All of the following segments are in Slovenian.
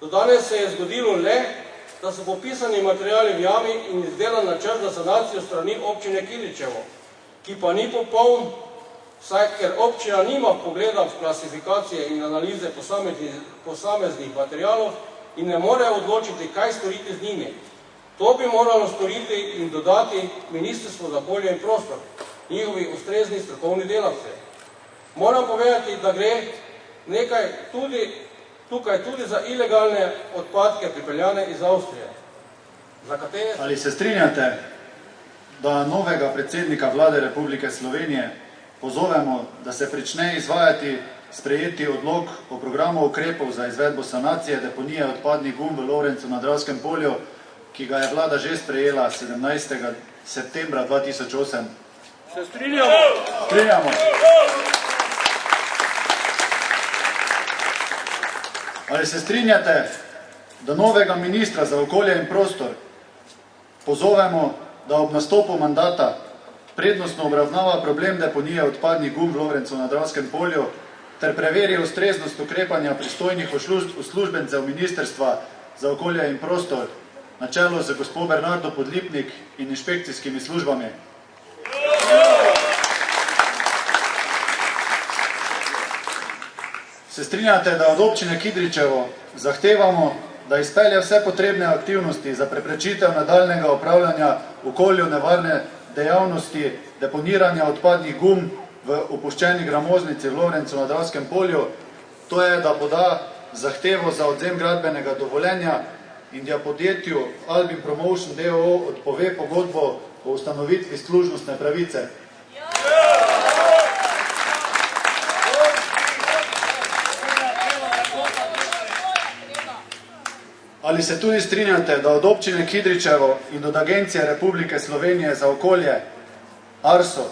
Do danes se je zgodilo le, da so popisani materiali v jami in izdelan načrt za sanacijo strani občine Kidričevo, ki pa ni popoln, saj ker občina nima pogleda v klasifikacije in analize posameznih materialov in ne more odločiti, kaj storiti z njimi. To bi moralo storiti in dodati Ministrstvo za okolje in prostor, njihovi ustrezni strokovni delavci. Moram povedati, da gre tukaj tudi za ilegalne odpadke pripeljane iz Avstrije. Ali se strinjate, da novega predsednika Vlade Republike Slovenije pozovemo, da se prične izvajati sprejeti odlok o programu ukrepov za izvedbo sanacije deponije odpadnih gum v Lovrencu na Dravskem polju, ki ga je vlada že sprejela 17. septembra 2008? Se strinjamo? Strinjamo. Ali se strinjate, da novega ministra za okolje in prostor pozovemo, da ob nastopu mandata prednostno obravnava problem deponije odpadnih gum v Lovrencu na Dravskem polju ter preveri ustreznost ukrepanja pristojnih uslužbencev Ministrstva za okolje in prostor na čelu z gospod Bernardo Podlipnik in inšpekcijskimi službami? Se strinjate, da od občine Kidričevo zahtevamo, da izpelje vse potrebne aktivnosti za preprečitev nadaljnega opravljanja okolju nevarne dejavnosti deponiranja odpadnih gum v opuščeni gramoznici v Lovrencu na Dravskem polju, to je, da poda zahtevo za odzem gradbenega dovoljenja in da podjetju Albin Promotion d.o.o. odpove pogodbo o ustanovitvi služnostne pravice. Ali se tudi strinjate, da od občine Kidričevo in od Agencije Republike Slovenije za okolje, ARSO,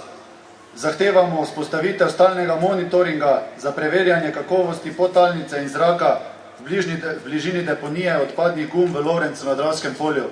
zahtevamo vzpostavitev stalnega monitoringa za preverjanje kakovosti podtalnice in zraka v bližini deponije odpadnih gum v Lovrencu na Dravskem polju?